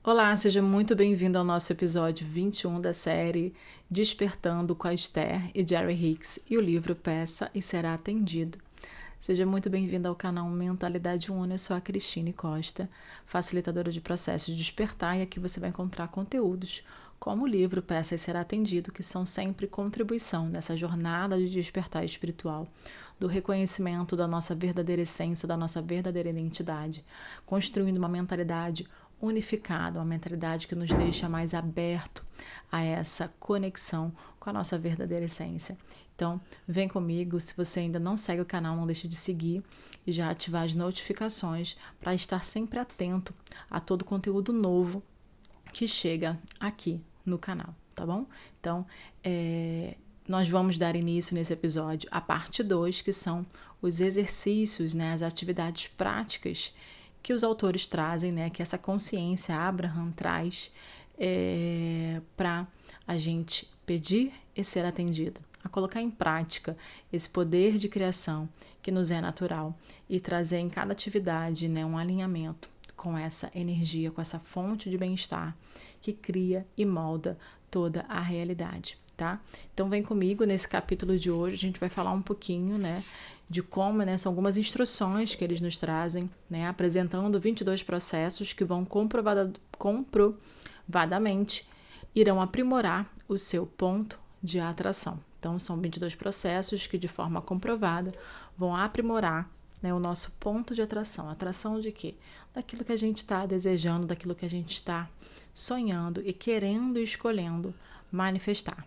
Olá, seja muito bem-vindo ao nosso episódio 21 da série Despertando com a Esther e Jerry Hicks e o livro Peça e Será Atendido. Seja muito bem-vindo ao canal Mentalidade Única. Eu sou a Cristine Costa, facilitadora de processos de despertar, e aqui você vai encontrar conteúdos como o livro Peça e Será Atendido, que são sempre contribuição nessa jornada de despertar espiritual, do reconhecimento da nossa verdadeira essência, da nossa verdadeira identidade, construindo uma mentalidade unificada, uma mentalidade que nos deixa mais aberto a essa conexão com a nossa verdadeira essência. Então, vem comigo. Se você ainda não segue o canal, não deixe de seguir e já ativar as notificações para estar sempre atento a todo conteúdo novo que chega aqui no canal, tá bom? Então, nós vamos dar início nesse episódio à parte 2, que são os exercícios, as atividades práticas que os autores trazem, que essa consciência Abraham traz para a gente pedir e ser atendido, a colocar em prática esse poder de criação que nos é natural e trazer em cada atividade um alinhamento com essa energia, com essa fonte de bem-estar que cria e molda toda a realidade. Tá? Então vem comigo nesse capítulo de hoje, a gente vai falar um pouquinho de como, são algumas instruções que eles nos trazem, apresentando 22 processos que vão comprovadamente irão aprimorar o seu ponto de atração. Então são 22 processos que de forma comprovada vão aprimorar o nosso ponto de atração. Atração de quê? Daquilo que a gente está desejando, daquilo que a gente está sonhando e querendo e escolhendo manifestar,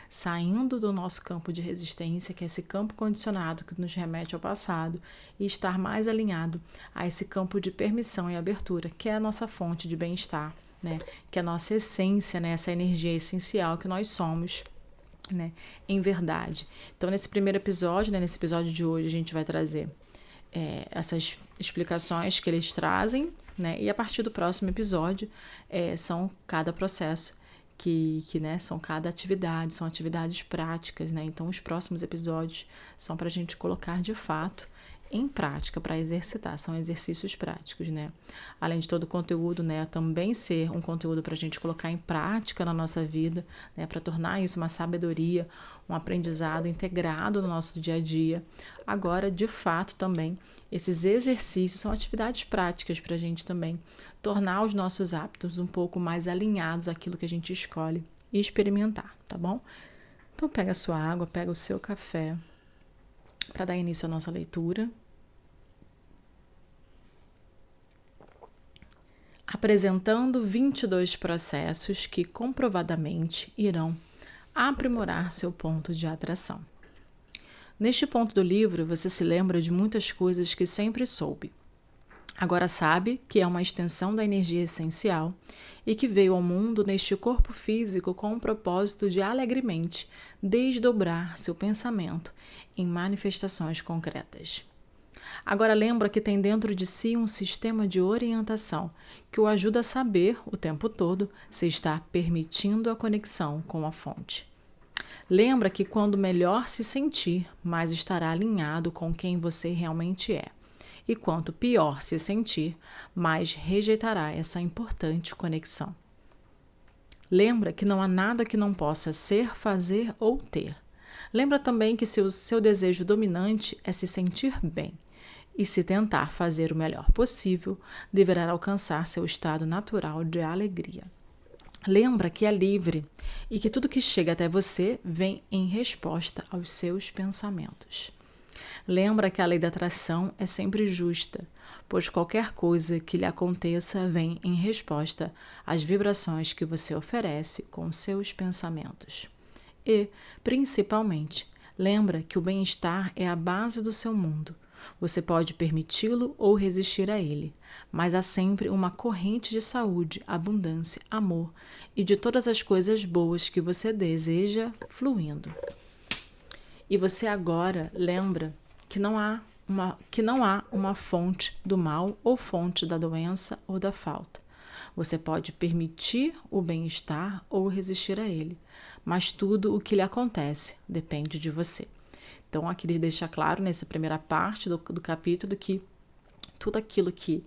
saindo do nosso campo de resistência, que é esse campo condicionado que nos remete ao passado, e estar mais alinhado a esse campo de permissão e abertura, que é a nossa fonte de bem-estar, que é a nossa essência, essa energia essencial que nós somos, em verdade. Então, nesse primeiro episódio, nesse episódio de hoje, a gente vai trazer essas explicações que eles trazem, e a partir do próximo episódio são cada processo que são cada atividade, são atividades práticas, Então, os próximos episódios são para a gente colocar de fato em prática, para exercitar, são exercícios práticos, Além de todo o conteúdo, também ser um conteúdo para a gente colocar em prática na nossa vida, para tornar isso uma sabedoria, um aprendizado integrado no nosso dia a dia. Agora, de fato, também, esses exercícios são atividades práticas para a gente também tornar os nossos hábitos um pouco mais alinhados àquilo que a gente escolhe e experimentar, tá bom? Então, pega a sua água, pega o seu café, para dar início à nossa leitura. Apresentando 22 processos que comprovadamente irão aprimorar seu ponto de atração. Neste ponto do livro, você se lembra de muitas coisas que sempre soube. Agora sabe que é uma extensão da energia essencial e que veio ao mundo neste corpo físico com o propósito de alegremente desdobrar seu pensamento em manifestações concretas. Agora lembra que tem dentro de si um sistema de orientação que o ajuda a saber o tempo todo se está permitindo a conexão com a fonte. Lembra que quando melhor se sentir, mais estará alinhado com quem você realmente é. E quanto pior se sentir, mais rejeitará essa importante conexão. Lembra que não há nada que não possa ser, fazer ou ter. Lembra também que seu desejo dominante é se sentir bem. E se tentar fazer o melhor possível, deverá alcançar seu estado natural de alegria. Lembra que é livre e que tudo que chega até você vem em resposta aos seus pensamentos. Lembra que a lei da atração é sempre justa, pois qualquer coisa que lhe aconteça vem em resposta às vibrações que você oferece com seus pensamentos. E, principalmente, lembra que o bem-estar é a base do seu mundo. Você pode permiti-lo ou resistir a ele, mas há sempre uma corrente de saúde, abundância, amor e de todas as coisas boas que você deseja fluindo. E você agora lembra que não há uma fonte do mal ou fonte da doença ou da falta. Você pode permitir o bem-estar ou resistir a ele, mas tudo o que lhe acontece depende de você. Então, aqui ele deixa claro, nessa primeira parte do capítulo, que tudo aquilo que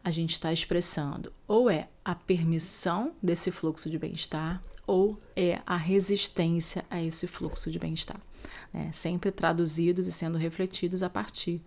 a gente está expressando ou é a permissão desse fluxo de bem-estar ou é a resistência a esse fluxo de bem-estar, né? Sempre traduzidos e sendo refletidos a partir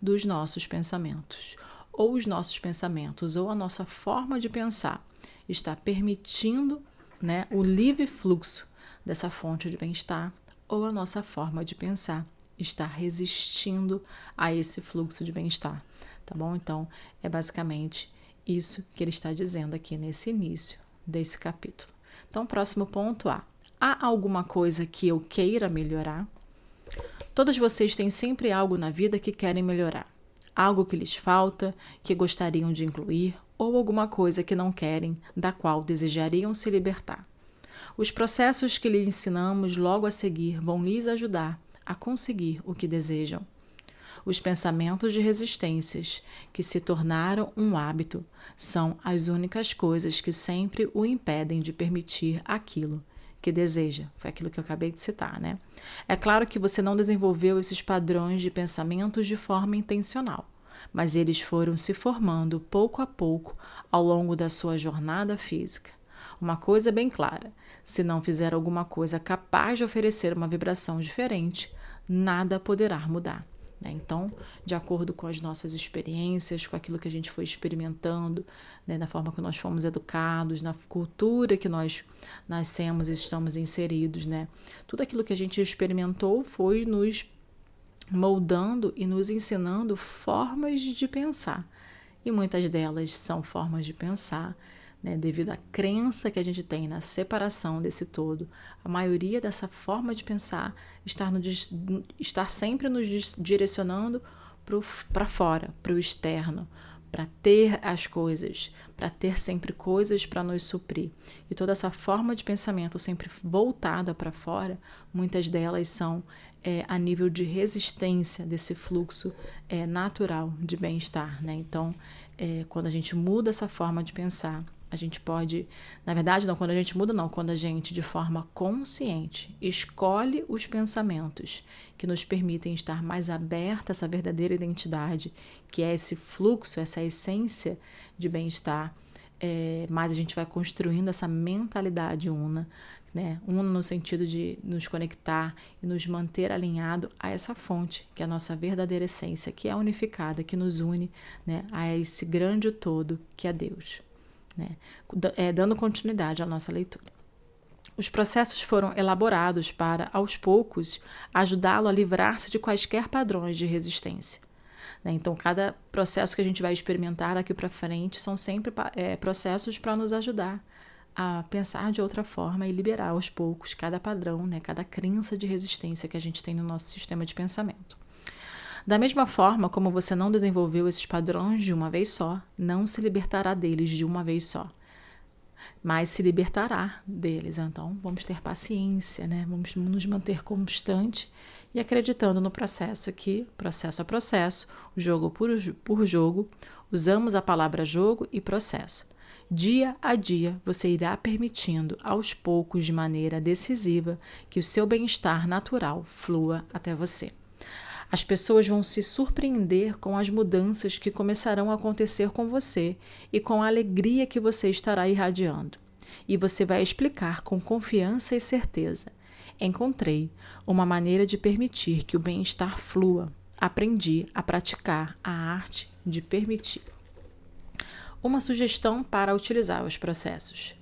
dos nossos pensamentos. Ou os nossos pensamentos, ou a nossa forma de pensar está permitindo, né, o livre fluxo dessa fonte de bem-estar, ou a nossa forma de pensar está resistindo a esse fluxo de bem-estar, tá bom? Então, é basicamente isso que ele está dizendo aqui nesse início desse capítulo. Então, próximo ponto A. Há alguma coisa que eu queira melhorar? Todos vocês têm sempre algo na vida que querem melhorar. Algo que lhes falta, que gostariam de incluir, ou alguma coisa que não querem, da qual desejariam se libertar. Os processos que lhes ensinamos logo a seguir vão lhes ajudar a conseguir o que desejam. Os pensamentos de resistências, que se tornaram um hábito, são as únicas coisas que sempre o impedem de permitir aquilo que deseja. Foi aquilo que eu acabei de citar, né? É claro que você não desenvolveu esses padrões de pensamentos de forma intencional, mas eles foram se formando pouco a pouco ao longo da sua jornada física. Uma coisa é bem clara: se não fizer alguma coisa capaz de oferecer uma vibração diferente, nada poderá mudar. Então, de acordo com as nossas experiências, com aquilo que a gente foi experimentando, né, na forma que nós fomos educados, na cultura que nós nascemos e estamos inseridos, né, tudo aquilo que a gente experimentou foi nos moldando e nos ensinando formas de pensar. E muitas delas são formas de pensar, né, devido à crença que a gente tem na separação desse todo. A maioria dessa forma de pensar está sempre nos direcionando para fora, para o externo, para ter as coisas, para ter sempre coisas para nos suprir. E toda essa forma de pensamento sempre voltada para fora, muitas delas são a nível de resistência desse fluxo natural de bem-estar, né? Então, quando a gente muda essa forma de pensar, a gente pode, na verdade, não, quando a gente muda, não, quando a gente, de forma consciente, escolhe os pensamentos que nos permitem estar mais aberta a essa verdadeira identidade, que é esse fluxo, essa essência de bem-estar, mas a gente vai construindo essa mentalidade una, né? Una no sentido de nos conectar e nos manter alinhado a essa fonte, que é a nossa verdadeira essência, que é unificada, que nos une, né, a esse grande todo que é Deus. Né? Dando continuidade à nossa leitura. Os processos foram elaborados para, aos poucos, ajudá-lo a livrar-se de quaisquer padrões de resistência. Né? Então, cada processo que a gente vai experimentar daqui para frente são sempre processos para nos ajudar a pensar de outra forma e liberar aos poucos cada padrão, né? Cada crença de resistência que a gente tem no nosso sistema de pensamento. Da mesma forma como você não desenvolveu esses padrões de uma vez só, não se libertará deles de uma vez só, mas se libertará deles. Então, vamos ter paciência, né? Vamos nos manter constante e acreditando no processo aqui, processo a processo, jogo por jogo, usamos a palavra jogo e processo. Dia a dia, você irá permitindo, aos poucos, de maneira decisiva, que o seu bem-estar natural flua até você. As pessoas vão se surpreender com as mudanças que começarão a acontecer com você e com a alegria que você estará irradiando. E você vai explicar com confiança e certeza: encontrei uma maneira de permitir que o bem-estar flua. Aprendi a praticar a arte de permitir. Uma sugestão para utilizar os processos.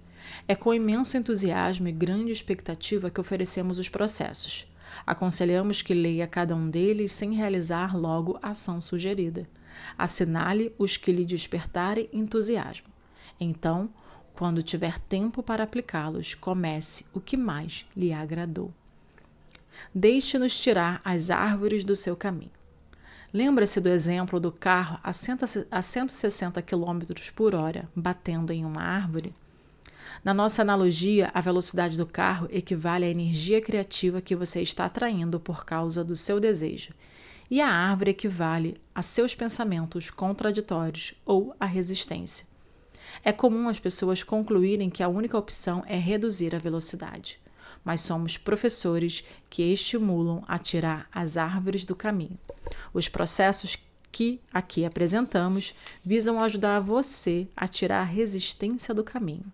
É com imenso entusiasmo e grande expectativa que oferecemos os processos. Aconselhamos que leia cada um deles sem realizar logo a ação sugerida. Assinale os que lhe despertarem entusiasmo. Então, quando tiver tempo para aplicá-los, comece o que mais lhe agradou. Deixe-nos tirar as árvores do seu caminho. Lembra-se do exemplo do carro a 160 km por hora batendo em uma árvore? Na nossa analogia, a velocidade do carro equivale à energia criativa que você está atraindo por causa do seu desejo, e a árvore equivale a seus pensamentos contraditórios ou à resistência. É comum as pessoas concluírem que a única opção é reduzir a velocidade, mas somos professores que estimulam a tirar as árvores do caminho. Os processos que aqui apresentamos visam ajudar você a tirar a resistência do caminho,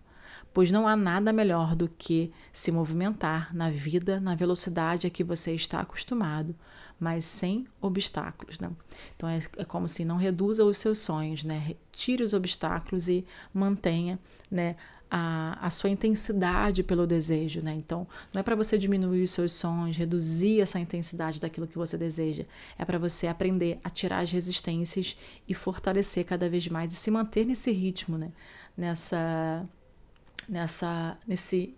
pois não há nada melhor do que se movimentar na vida na velocidade a que você está acostumado, mas sem obstáculos, né? Então é como se não reduza os seus sonhos, né? Tire os obstáculos e mantenha, né, a sua intensidade pelo desejo, né? Então, não é para você diminuir os seus sonhos, reduzir essa intensidade daquilo que você deseja. É para você aprender a tirar as resistências e fortalecer cada vez mais e se manter nesse ritmo, né? Nesse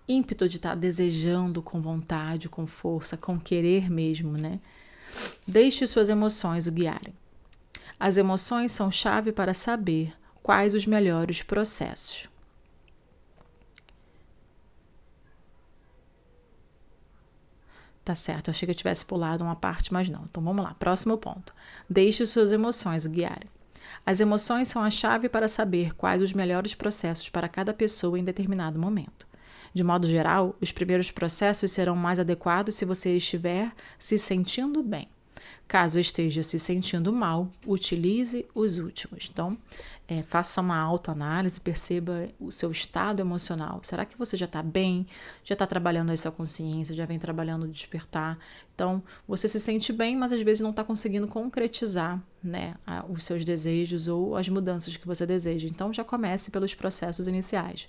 ímpeto de estar desejando com vontade, com força, com querer mesmo, né? Deixe suas emoções o guiarem. As emoções são chave para saber quais os melhores processos. Tá certo, achei que eu tivesse pulado uma parte, mas não. Então vamos lá, próximo ponto. Deixe suas emoções o guiarem. As emoções são a chave para saber quais os melhores processos para cada pessoa em determinado momento. De modo geral, os primeiros processos serão mais adequados se você estiver se sentindo bem. Caso esteja se sentindo mal, utilize os últimos. Então, faça uma autoanálise, perceba o seu estado emocional. Será que você já está bem? Já está trabalhando a sua consciência? Já vem trabalhando o despertar? Então, você se sente bem, mas às vezes não está conseguindo concretizar, né, os seus desejos ou as mudanças que você deseja. Então, já comece pelos processos iniciais.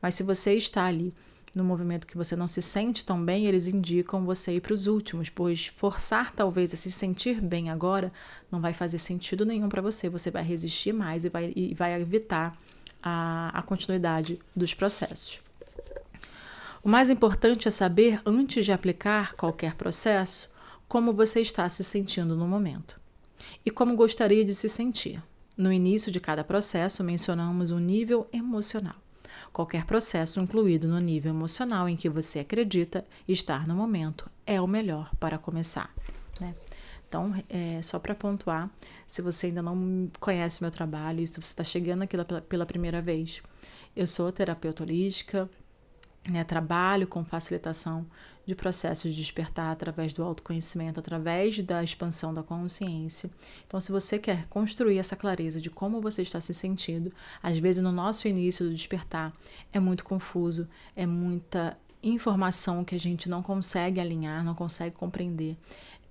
Mas se você está ali no movimento que você não se sente tão bem, eles indicam você ir para os últimos, pois forçar talvez a se sentir bem agora não vai fazer sentido nenhum para você. Você vai resistir mais e vai evitar a continuidade dos processos. O mais importante é saber, antes de aplicar qualquer processo, como você está se sentindo no momento e como gostaria de se sentir. No início de cada processo, mencionamos o nível emocional. Qualquer processo incluído no nível emocional em que você acredita estar no momento é o melhor para começar, né? Então, só para pontuar, se você ainda não conhece meu trabalho, se você está chegando aqui pela primeira vez, eu sou terapeuta holística, né, trabalho com facilitação de processos de despertar através do autoconhecimento, através da expansão da consciência. Então, se você quer construir essa clareza de como você está se sentindo, às vezes no nosso início do despertar é muito confuso, é muita informação que a gente não consegue alinhar, não consegue compreender.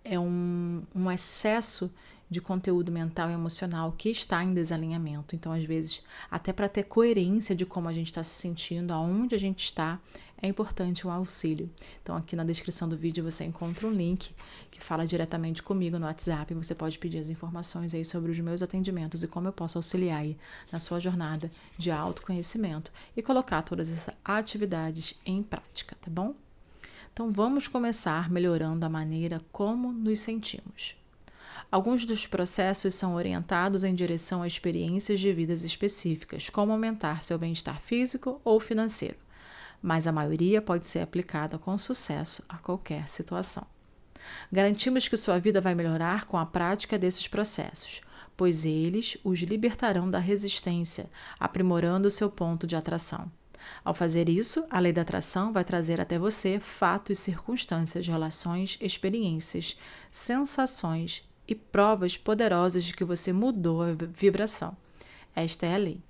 É um excesso de conteúdo mental e emocional que está em desalinhamento. Então, às vezes, até para ter coerência de como a gente está se sentindo, aonde a gente está, é importante um auxílio. Então, aqui na descrição do vídeo você encontra um link que fala diretamente comigo no WhatsApp. Você pode pedir as informações aí sobre os meus atendimentos e como eu posso auxiliar aí na sua jornada de autoconhecimento e colocar todas essas atividades em prática, tá bom? Então, vamos começar melhorando a maneira como nos sentimos. Alguns dos processos são orientados em direção a experiências de vidas específicas, como aumentar seu bem-estar físico ou financeiro, mas a maioria pode ser aplicada com sucesso a qualquer situação. Garantimos que sua vida vai melhorar com a prática desses processos, pois eles os libertarão da resistência, aprimorando seu ponto de atração. Ao fazer isso, a lei da atração vai trazer até você fatos, circunstâncias, relações, experiências, sensações e provas poderosas de que você mudou a vibração. Esta é a lei.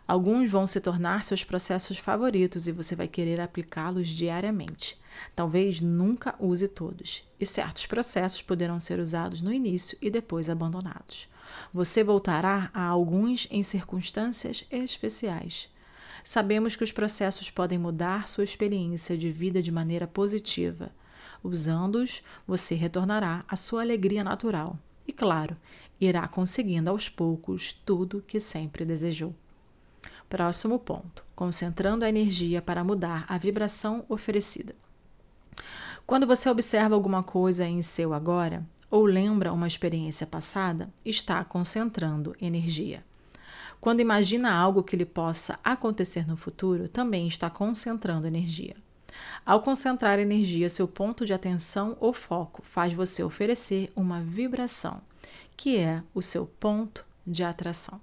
Alguns vão se tornar seus processos favoritos e você vai querer aplicá-los diariamente. Talvez nunca use todos, e certos processos poderão ser usados no início e depois abandonados. Você voltará a alguns em circunstâncias especiais. Sabemos que os processos podem mudar sua experiência de vida de maneira positiva. Usando-os, você retornará à sua alegria natural e, claro, irá conseguindo aos poucos tudo que sempre desejou. Próximo ponto: concentrando a energia para mudar a vibração oferecida. Quando você observa alguma coisa em seu agora ou lembra uma experiência passada, está concentrando energia. Quando imagina algo que lhe possa acontecer no futuro, também está concentrando energia. Ao concentrar energia, seu ponto de atenção ou foco faz você oferecer uma vibração, que é o seu ponto de atração.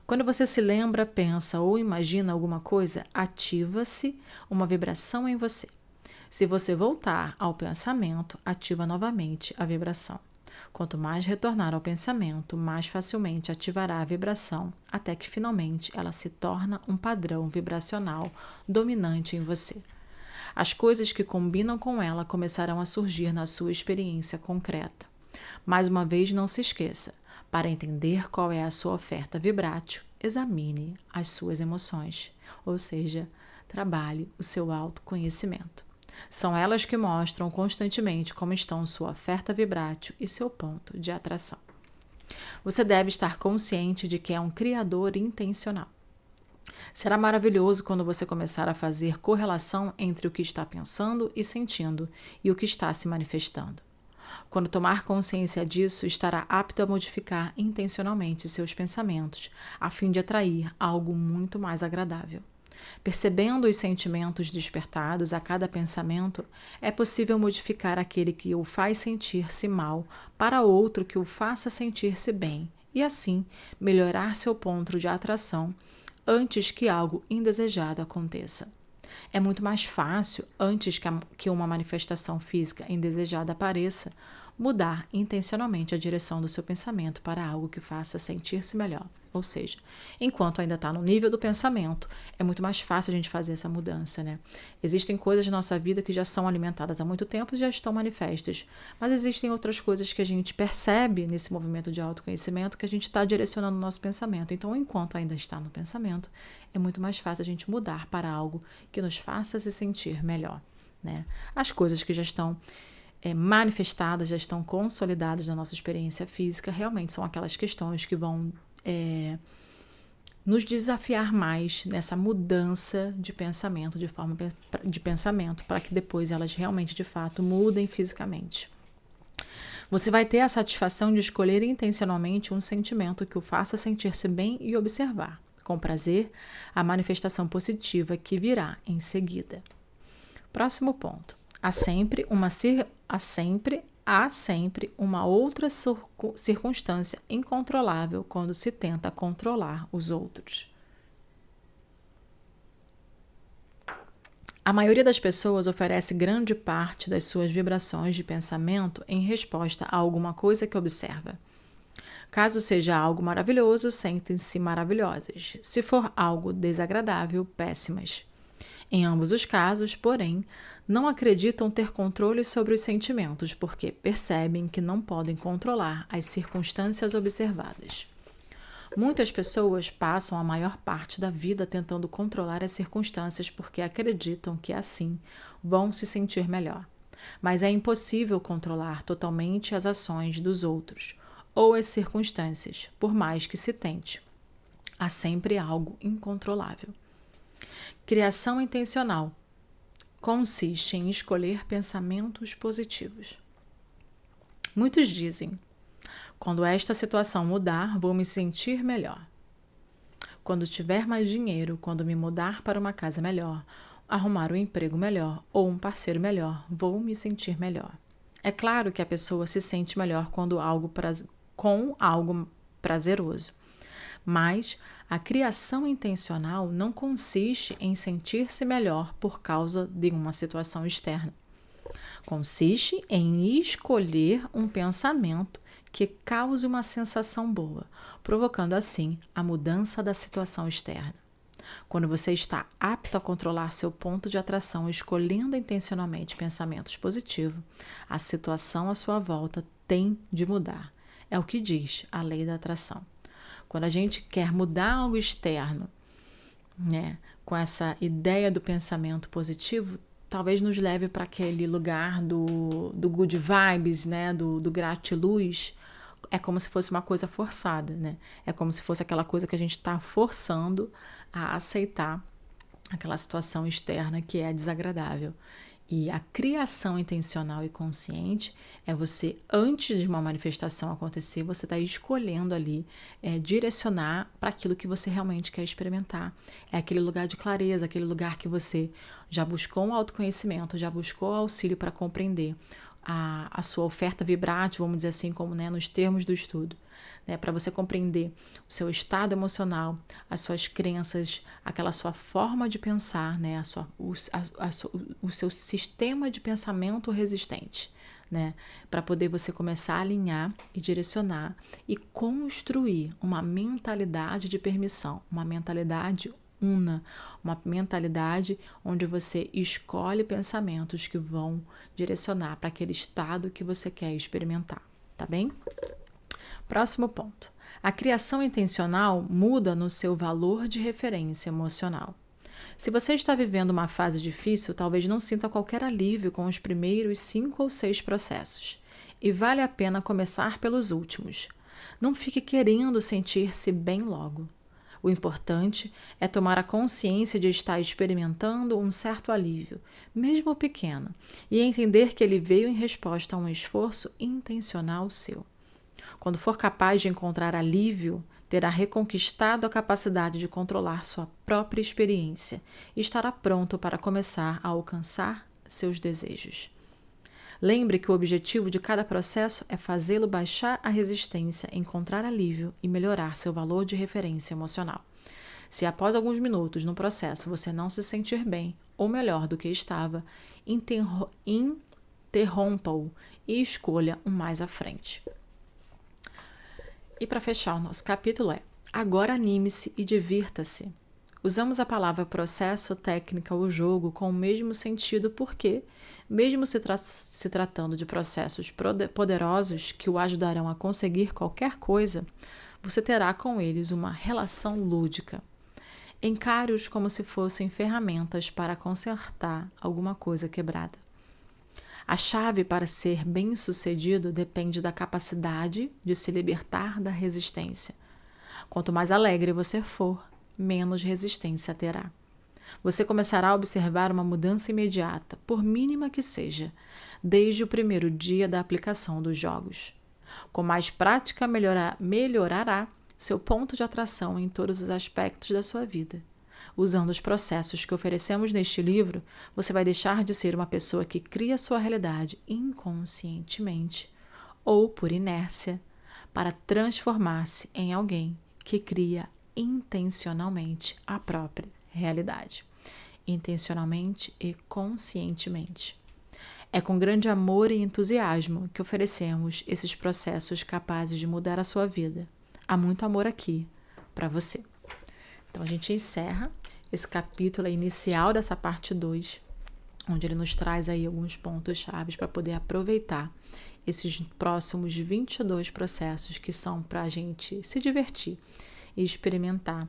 Quando você se lembra, pensa ou imagina alguma coisa, ativa-se uma vibração em você. Se você voltar ao pensamento, ativa novamente a vibração. Quanto mais retornar ao pensamento, mais facilmente ativará a vibração, até que finalmente ela se torna um padrão vibracional dominante em você. As coisas que combinam com ela começarão a surgir na sua experiência concreta. Mais uma vez, não se esqueça: para entender qual é a sua oferta vibrátil, examine as suas emoções, ou seja, trabalhe o seu autoconhecimento. São elas que mostram constantemente como estão sua oferta vibrátil e seu ponto de atração. Você deve estar consciente de que é um criador intencional. Será maravilhoso quando você começar a fazer correlação entre o que está pensando e sentindo e o que está se manifestando. Quando tomar consciência disso, estará apto a modificar intencionalmente seus pensamentos, a fim de atrair algo muito mais agradável. Percebendo os sentimentos despertados a cada pensamento, é possível modificar aquele que o faz sentir-se mal para outro que o faça sentir-se bem, e assim melhorar seu ponto de atração antes que algo indesejado aconteça. É muito mais fácil, antes que uma manifestação física indesejada apareça, mudar intencionalmente a direção do seu pensamento para algo que faça sentir-se melhor. Ou seja, enquanto ainda está no nível do pensamento, é muito mais fácil a gente fazer essa mudança, né? Existem coisas na nossa vida que já são alimentadas há muito tempo e já estão manifestas, mas existem outras coisas que a gente percebe nesse movimento de autoconhecimento que a gente está direcionando o nosso pensamento. Então, enquanto ainda está no pensamento, é muito mais fácil a gente mudar para algo que nos faça se sentir melhor, né? As coisas que já estão manifestadas, já estão consolidadas na nossa experiência física, realmente são aquelas questões que vão nos desafiar mais nessa mudança de pensamento, de forma de pensamento, para que depois elas realmente, de fato, mudem fisicamente. Você vai ter a satisfação de escolher intencionalmente um sentimento que o faça sentir-se bem e observar, com prazer, a manifestação positiva que virá em seguida. Próximo ponto. Há sempre uma outra circunstância incontrolável quando se tenta controlar os outros. A maioria das pessoas oferece grande parte das suas vibrações de pensamento em resposta a alguma coisa que observa. Caso seja algo maravilhoso, sentem-se maravilhosas. Se for algo desagradável, péssimas. Em ambos os casos, porém, não acreditam ter controle sobre os sentimentos, porque percebem que não podem controlar as circunstâncias observadas. Muitas pessoas passam a maior parte da vida tentando controlar as circunstâncias porque acreditam que assim vão se sentir melhor. Mas é impossível controlar totalmente as ações dos outros ou as circunstâncias, por mais que se tente. Há sempre algo incontrolável. Criação intencional consiste em escolher pensamentos positivos. Muitos dizem: quando esta situação mudar, vou me sentir melhor. Quando tiver mais dinheiro, quando me mudar para uma casa melhor, arrumar um emprego melhor ou um parceiro melhor, vou me sentir melhor. É claro que a pessoa se sente melhor com algo prazeroso. Mas a criação intencional não consiste em sentir-se melhor por causa de uma situação externa. Consiste em escolher um pensamento que cause uma sensação boa, provocando assim a mudança da situação externa. Quando você está apto a controlar seu ponto de atração, escolhendo intencionalmente pensamentos positivos, a situação à sua volta tem de mudar. É o que diz a lei da atração. Quando a gente quer mudar algo externo, né, com essa ideia do pensamento positivo, talvez nos leve para aquele lugar do good vibes, né, do gratiluz. É como se fosse uma coisa forçada, né? É como se fosse aquela coisa que a gente está forçando a aceitar aquela situação externa que é desagradável. E a criação intencional e consciente é você, antes de uma manifestação acontecer, você está escolhendo ali direcionar para aquilo que você realmente quer experimentar. É aquele lugar de clareza, aquele lugar que você já buscou um autoconhecimento, já buscou auxílio para compreender a sua oferta vibrátil, vamos dizer assim, como, né, nos termos do estudo. Né, para você compreender o seu estado emocional, as suas crenças, aquela sua forma de pensar, né, o seu sistema de pensamento resistente, né? Para poder você começar a alinhar e direcionar e construir uma mentalidade de permissão, uma mentalidade una, uma mentalidade onde você escolhe pensamentos que vão direcionar para aquele estado que você quer experimentar, tá bem? Próximo ponto. A criação intencional muda no seu valor de referência emocional. Se você está vivendo uma fase difícil, talvez não sinta qualquer alívio com os primeiros 5 ou 6 processos. E vale a pena começar pelos últimos. Não fique querendo sentir-se bem logo. O importante é tomar a consciência de estar experimentando um certo alívio, mesmo pequeno, e entender que ele veio em resposta a um esforço intencional seu. Quando for capaz de encontrar alívio, terá reconquistado a capacidade de controlar sua própria experiência e estará pronto para começar a alcançar seus desejos. Lembre que o objetivo de cada processo é fazê-lo baixar a resistência, encontrar alívio e melhorar seu valor de referência emocional. Se após alguns minutos no processo você não se sentir bem ou melhor do que estava, interrompa-o e escolha um mais à frente. E para fechar o nosso capítulo agora anime-se e divirta-se. Usamos a palavra processo, técnica ou jogo com o mesmo sentido porque, mesmo se tratando de processos poderosos que o ajudarão a conseguir qualquer coisa, você terá com eles uma relação lúdica. Encare-os como se fossem ferramentas para consertar alguma coisa quebrada. A chave para ser bem-sucedido depende da capacidade de se libertar da resistência. Quanto mais alegre você for, menos resistência terá. Você começará a observar uma mudança imediata, por mínima que seja, desde o primeiro dia da aplicação dos jogos. Com mais prática, melhorará seu ponto de atração em todos os aspectos da sua vida. Usando os processos que oferecemos neste livro, você vai deixar de ser uma pessoa que cria sua realidade inconscientemente ou por inércia, para transformar-se em alguém que cria intencionalmente a própria realidade. Intencionalmente e conscientemente. É com grande amor e entusiasmo que oferecemos esses processos capazes de mudar a sua vida. Há muito amor aqui para você. Então a gente encerra esse capítulo inicial dessa parte 2, onde ele nos traz aí alguns pontos chaves para poder aproveitar esses próximos 22 processos que são para a gente se divertir e experimentar,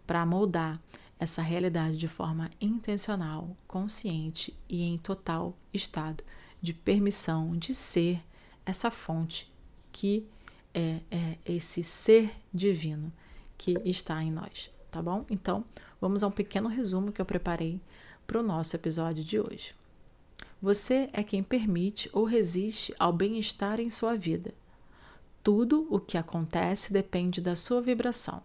para moldar essa realidade de forma intencional, consciente e em total estado de permissão de ser essa fonte que é esse ser divino que está em nós. Tá bom? Então, vamos a um pequeno resumo que eu preparei para o nosso episódio de hoje. Você é quem permite ou resiste ao bem-estar em sua vida. Tudo o que acontece depende da sua vibração.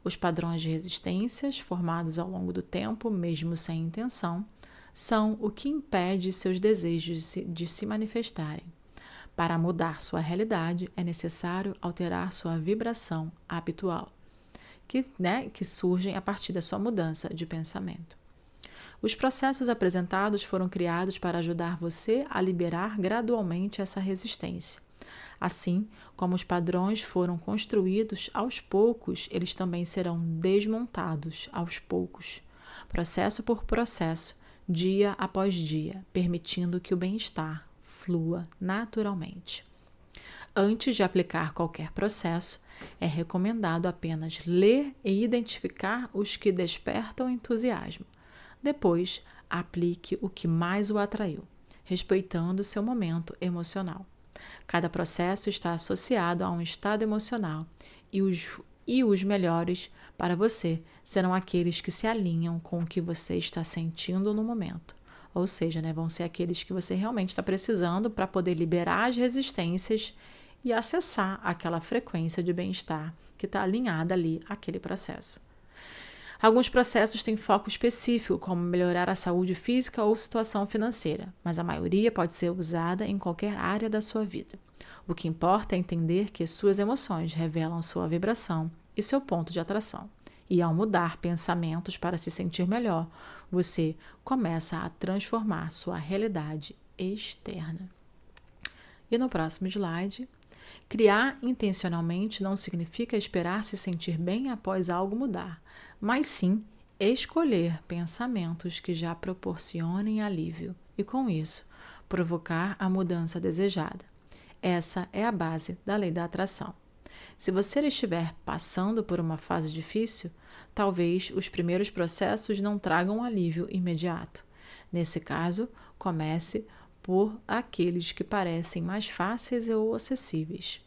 Os padrões de resistências, formados ao longo do tempo, mesmo sem intenção, são o que impede seus desejos de se manifestarem. Para mudar sua realidade, é necessário alterar sua vibração habitual. Que surgem a partir da sua mudança de pensamento. Os processos apresentados foram criados para ajudar você a liberar gradualmente essa resistência. Assim como os padrões foram construídos aos poucos, eles também serão desmontados aos poucos, processo por processo, dia após dia, permitindo que o bem-estar flua naturalmente. Antes de aplicar qualquer processo, é recomendado apenas ler e identificar os que despertam entusiasmo. Depois, aplique o que mais o atraiu, respeitando seu momento emocional. Cada processo está associado a um estado emocional e os melhores para você serão aqueles que se alinham com o que você está sentindo no momento. Ou seja, vão ser aqueles que você realmente está precisando para poder liberar as resistências e acessar aquela frequência de bem-estar que está alinhada ali àquele processo. Alguns processos têm foco específico, como melhorar a saúde física ou situação financeira, mas a maioria pode ser usada em qualquer área da sua vida. O que importa é entender que suas emoções revelam sua vibração e seu ponto de atração. E ao mudar pensamentos para se sentir melhor, você começa a transformar sua realidade externa. E no próximo slide, criar intencionalmente não significa esperar se sentir bem após algo mudar, mas sim escolher pensamentos que já proporcionem alívio e, com isso, provocar a mudança desejada. Essa é a base da lei da atração. Se você estiver passando por uma fase difícil, talvez os primeiros processos não tragam alívio imediato. Nesse caso, comece por aqueles que parecem mais fáceis ou acessíveis.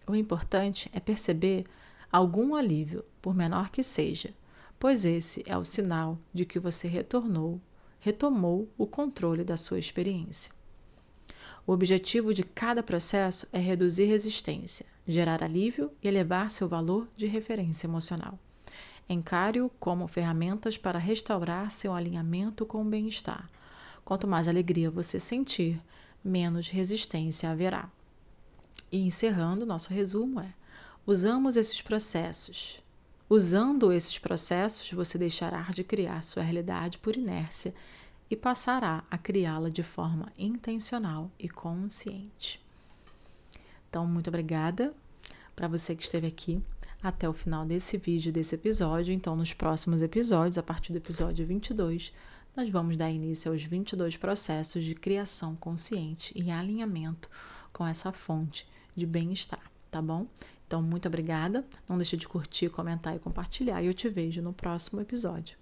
O importante é perceber algum alívio, por menor que seja, pois esse é o sinal de que você retomou o controle da sua experiência. O objetivo de cada processo é reduzir resistência, gerar alívio e elevar seu valor de referência emocional. Encare-o como ferramentas para restaurar seu alinhamento com o bem-estar. Quanto mais alegria você sentir, menos resistência haverá. E encerrando, nosso resumo é: usando esses processos, você deixará de criar sua realidade por inércia e passará a criá-la de forma intencional e consciente. Então, muito obrigada para você que esteve aqui até o final desse vídeo, desse episódio. Então, nos próximos episódios, a partir do episódio 22, nós vamos dar início aos 22 processos de criação consciente e alinhamento com essa fonte de bem-estar, tá bom? Então, muito obrigada. Não deixe de curtir, comentar e compartilhar. E eu te vejo no próximo episódio.